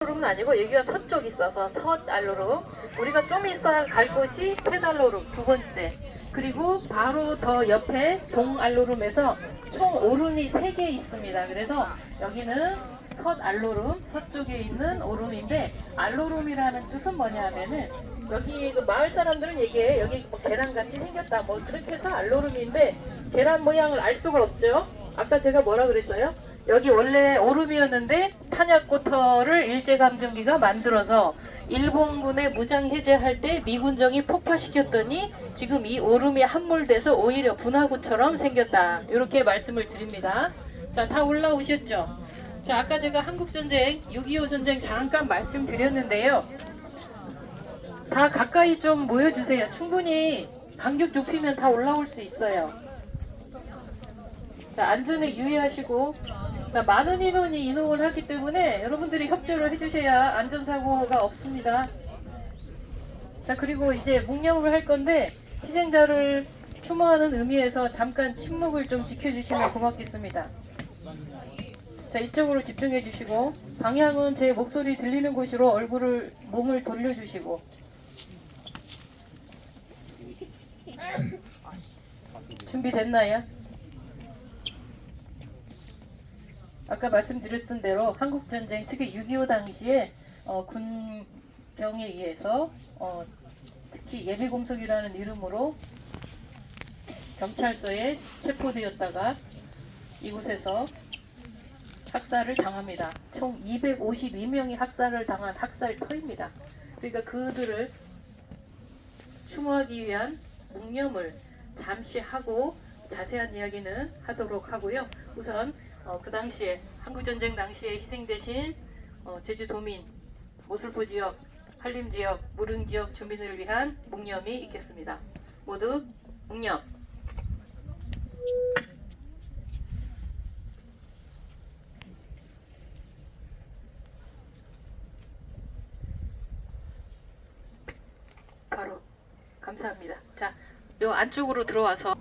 알로름은 아니고 여기가 서쪽 있어서 섣알로름. 우리가 좀 있어야 갈 곳이 셋알로름 두 번째. 그리고 바로 더 옆에 동알로름에서 총 오름이 3개 있습니다. 그래서 여기는 섣알로름, 서쪽에 있는 오름인데, 알로름이라는 뜻은 뭐냐 하면은 여기 그 마을 사람들은 얘기해. 여기 뭐 계란같이 생겼다 뭐 그렇게 해서 알로름인데, 계란 모양을 알 수가 없죠. 아까 제가 뭐라 그랬어요? 여기 원래 오름이었는데 탄약고터를 일제감정기가 만들어서 일본군의 무장 해제할 때 미군정이 폭파시켰더니 지금 이 오름이 함몰돼서 오히려 분화구처럼 생겼다. 이렇게 말씀을 드립니다. 자, 다 올라오셨죠? 자, 아까 제가 한국전쟁, 6.25 전쟁 잠깐 말씀드렸는데요. 다 가까이 좀 모여주세요. 충분히 간격 좁히면 다 올라올 수 있어요. 자, 안전에 유의하시고, 자, 많은 인원이 이동을 하기 때문에 여러분들이 협조를 해주셔야 안전사고가 없습니다. 자, 그리고 이제 묵념을 할 건데 희생자를 추모하는 의미에서 잠깐 침묵을 좀 지켜주시면 고맙겠습니다. 자, 이쪽으로 집중해 주시고, 방향은 제 목소리 들리는 곳으로 몸을 돌려주시고. 준비됐나요? 아까 말씀드렸던 대로 한국전쟁, 특히 6.25 당시에 군병에 의해서 특히 예비공석이라는 이름으로 경찰서에 체포되었다가 이곳에서 학살을 당합니다. 총 252명이 학살을 당한 학살터입니다. 그러니까 그들을 추모하기 위한 묵념을 잠시 하고 자세한 이야기는 하도록 하고요. 우선 그 당시에 한국전쟁 당시에 희생되신 제주도민, 모슬포 지역, 한림 지역, 무릉 지역 주민을 위한 묵념이 있겠습니다. 모두 묵념. 바로 감사합니다. 자, 요 안쪽으로 들어와서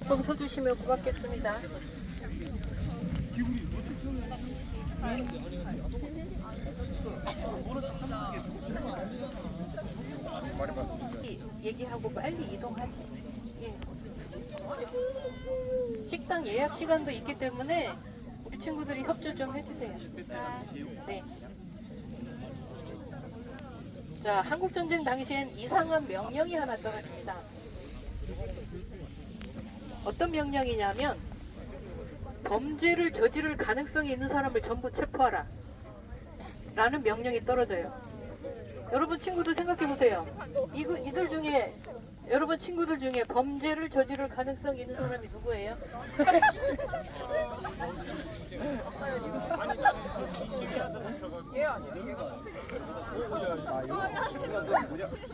좀 서주시면 고맙겠습니다. 얘기하고 빨리 이동하지. 예. 식당 예약 시간도 있기 때문에 우리 친구들이 협조 좀 해주세요. 네. 자, 한국전쟁 당시엔 이상한 명령이 하나 떨어집니다. 어떤 명령이냐면 범죄를 저지를 가능성이 있는 사람을 전부 체포하라 라는 명령이 떨어져요. 여러분 친구들 생각해보세요. 이들 중에, 여러분 친구들 중에 범죄를 저지를 가능성이 있는 사람이 누구예요?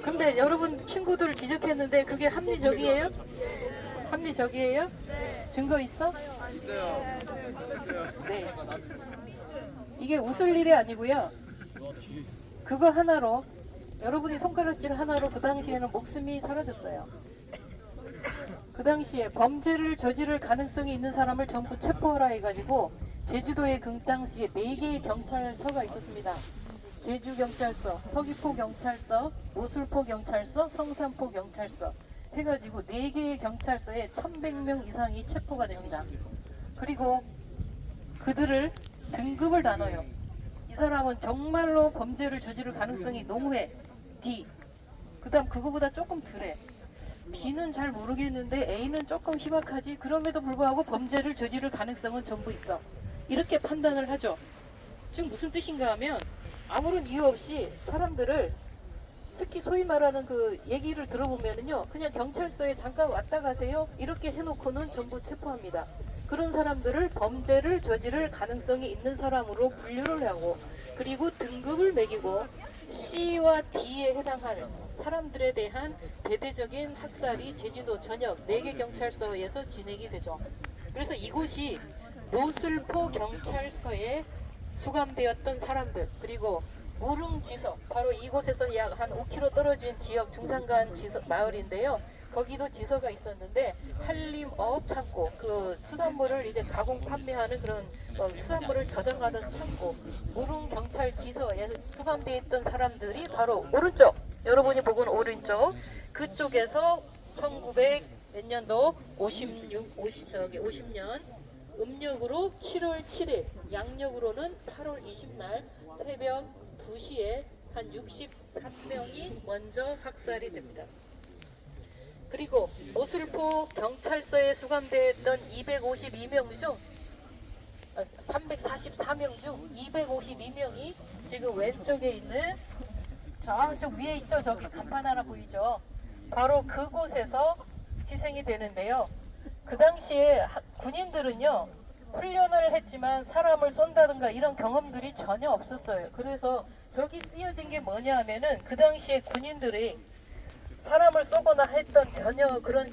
근데 여러분 친구들을 지적했는데 그게 합리적이에요? 합리적이에요? 증거 있어? 있어요. 네. 이게 웃을 일이 아니고요. 그거 하나로, 여러분이 손가락질 하나로 그 당시에는 목숨이 사라졌어요. 그 당시에 범죄를 저지를 가능성이 있는 사람을 전부 체포하라 해가지고 제주도에 그 당시에 4개의 경찰서가 있었습니다. 제주경찰서, 서귀포경찰서, 모술포경찰서, 성산포경찰서 해가지고 4개의 경찰서에 1100명 이상이 체포가 됩니다. 그리고 그들을 등급을 나눠요. 이 사람은 정말로 범죄를 저지를 가능성이 농후해 D, 그 다음 그거보다 조금 덜해 B는 잘 모르겠는데 A는 조금 희박하지, 그럼에도 불구하고 범죄를 저지를 가능성은 전부 있어. 이렇게 판단을 하죠. 지금 무슨 뜻인가 하면 아무런 이유 없이 사람들을, 특히 소위 말하는 그 얘기를 들어보면은요, 그냥 경찰서에 잠깐 왔다 가세요 이렇게 해놓고는 전부 체포합니다. 그런 사람들을 범죄를 저지를 가능성이 있는 사람으로 분류를 하고, 그리고 등급을 매기고 C와 D에 해당하는 사람들에 대한 대대적인 학살이 제주도 전역 4개 경찰서에서 진행이 되죠. 그래서 이곳이 모슬포 경찰서에 수감되었던 사람들, 그리고 무릉지석, 바로 이곳에서 약 한 5km 떨어진 지역 중산간 지석 마을인데요. 거기도 지서가 있었는데 한림어업 창고, 그 수산물을 이제 가공 판매하는 그런 수산물을 저장하던 창고, 무릉경찰 지서에 수감되어 있던 사람들이 바로 오른쪽, 여러분이 보고 있는 오른쪽 그쪽에서 1900 몇 년도 50년 음력으로 7월 7일, 양력으로는 8월 20날 새벽 2시에 한 63명이 먼저 학살이 됩니다. 그리고 모슬포 경찰서에 수감되어 있던 252명 중 344명 중 252명이 지금 왼쪽에 있는 저쪽 위에 있죠. 저기 간판 하나 보이죠. 바로 그곳에서 희생이 되는데요. 그 당시에 군인들은요, 훈련을 했지만 사람을 쏜다든가 이런 경험들이 전혀 없었어요. 그래서 저기 쓰여진 게 뭐냐 하면은 그 당시에 군인들이 사람을 쏘거나 했던 전혀 그런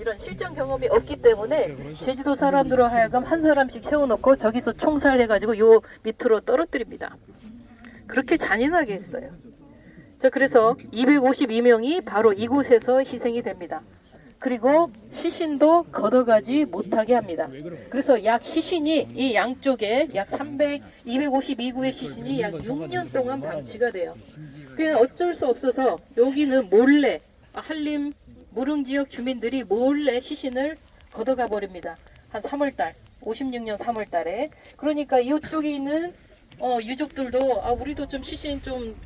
이런 실전 경험이 없기 때문에 제주도 사람들로 하여금 한 사람씩 세워놓고 저기서 총살해가지고 요 밑으로 떨어뜨립니다. 그렇게 잔인하게 했어요. 자, 그래서 252명이 바로 이곳에서 희생이 됩니다. 그리고 시신도 걷어가지 못하게 합니다. 그래서 약 시신이 이 양쪽에 약 252구의 시신이 약 6년 동안 방치가 돼요. 그냥 어쩔 수 없어서 여기는 몰래 한림 무릉 지역 주민들이 몰래 시신을 걷어가 버립니다. 한 3월달 56년 3월달에. 그러니까 이쪽에 있는 유족들도 우리도 좀 시신 좀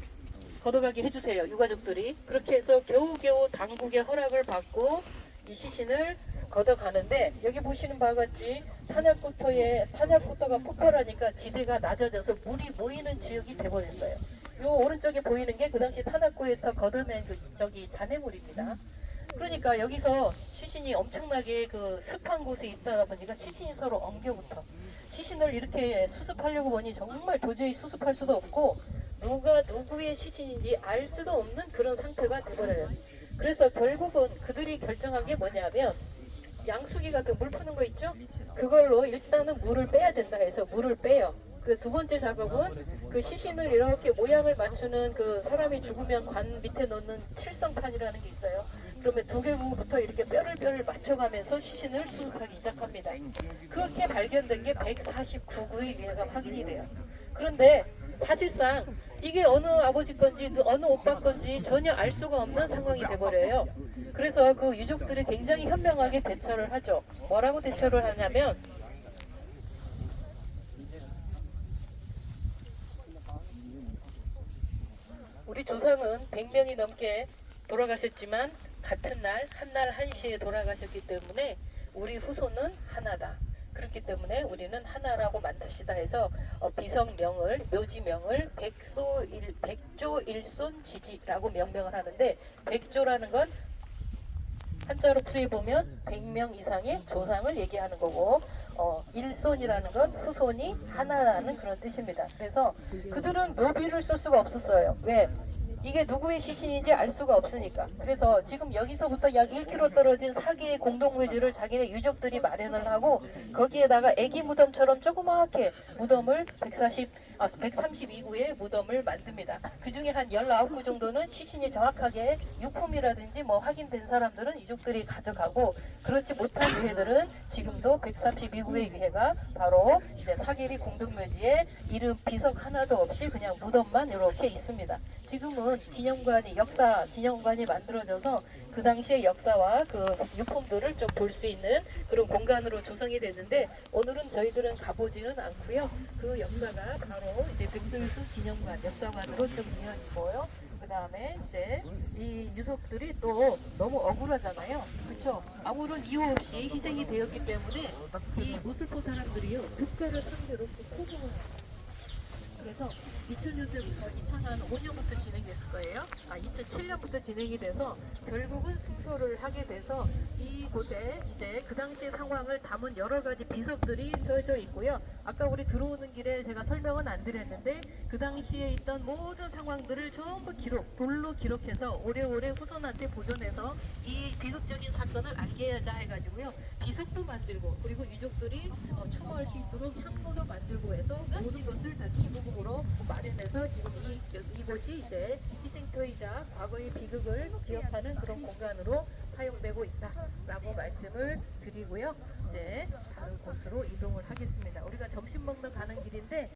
걷어가게 해주세요. 유가족들이. 그렇게 해서 겨우겨우 당국의 허락을 받고 이 시신을 걷어가는데, 여기 보시는 바와 같이 탄약구토가 폭발하니까 지대가 낮아져서 물이 모이는 지역이 돼버렸어요. 요 오른쪽에 보이는 게 그 당시 탄약구에서 걷어낸 저기 잔해물입니다. 그러니까 여기서 시신이 엄청나게 그 습한 곳에 있다 보니까 시신이 서로 엉겨붙어. 시신을 이렇게 수습하려고 보니 정말 도저히 수습할 수도 없고 누가 누구의 시신인지 알 수도 없는 그런 상태가 돼버려요. 그래서 결국은 그들이 결정한 게 뭐냐면, 양수기 같은 물 푸는 거 있죠? 그걸로 일단은 물을 빼야 된다 해서 물을 빼요. 그 두 번째 작업은 그 시신을 이렇게 모양을 맞추는, 그 사람이 죽으면 관 밑에 넣는 칠성판이라는 게 있어요. 그러면 두개부터 이렇게 뼈를 맞춰가면서 시신을 수습하기 시작합니다. 그렇게 발견된 게 149구의 유해가 확인이 돼요. 그런데 사실상 이게 어느 아버지 건지 어느 오빠 건지 전혀 알 수가 없는 상황이 돼버려요. 그래서 그 유족들이 굉장히 현명하게 대처를 하죠. 뭐라고 대처를 하냐면, 우리 조상은 100명이 넘게 돌아가셨지만 같은 날 한날 한시에 돌아가셨기 때문에 우리 후손은 하나다. 그렇기 때문에 우리는 하나라고 만듭시다 해서 비석명을, 묘지명을 백조일손지지라고 명명을 하는데, 백조라는 건 한자로 풀이보면 100명 이상의 조상을 얘기하는 거고, 일손이라는 건 후손이 하나라는 그런 뜻입니다. 그래서 그들은 묘비를 쓸 수가 없었어요. 왜? 이게 누구의 시신인지 알 수가 없으니까. 그래서 지금 여기서부터 약 1km 떨어진 4개의 공동묘지를 자기네 유족들이 마련을 하고, 거기에다가 애기 무덤처럼 조그맣게 무덤을 132구의 무덤을 만듭니다. 그 중에 한 19구 정도는 시신이 정확하게 유품이라든지 뭐 확인된 사람들은 유족들이 가져가고, 그렇지 못한 유해들은 지금도 132구의 유해가 바로 이제 사계리 공동묘지에 이름 비석 하나도 없이 그냥 무덤만 이렇게 있습니다. 지금은 역사 기념관이 만들어져서 그 당시의 역사와 그 유품들을 좀 볼 수 있는 그런 공간으로 조성이 됐는데, 오늘은 저희들은 가보지는 않고요. 그 역사가 바로 이제 백조일손 기념관 역사관으로 좀 이어지고요. 그 다음에 이제 이 유족들이 또 너무 억울하잖아요. 그렇죠? 아무런 이유 없이 희생이 되었기 때문에 이 모슬포 사람들이요, 국가를 상대로 포고를 해요. 그래서 2000년대부터 2005년부터 진행됐을 거예요. 2007년부터 진행이 돼서 결국은 승소를 하게 돼서 이곳에 이제 그 당시 상황을 담은 여러 가지 비석들이 써져 있고요. 아까 우리 들어오는 길에 제가 설명은 안 드렸는데, 그 당시에 있던 모든 상황들을 전부 돌로 기록해서 오래오래 후손한테 보존해서 이 비극적인 사건을 알게 하자 해가지고요. 비석도 만들고, 그리고 유족들이 추모할 수 있도록 향로도 만들고 해서 모든 것을 다 기부금으로 마련해서 지금 이곳이 이제 희생터이자 과거의 비극을 기억하는 그런 공간으로 사용되고 있다라고 말씀을 드리고요. 이제 다른 곳으로 이동을 하겠습니다. 우리가 점심 먹는 가는 길인데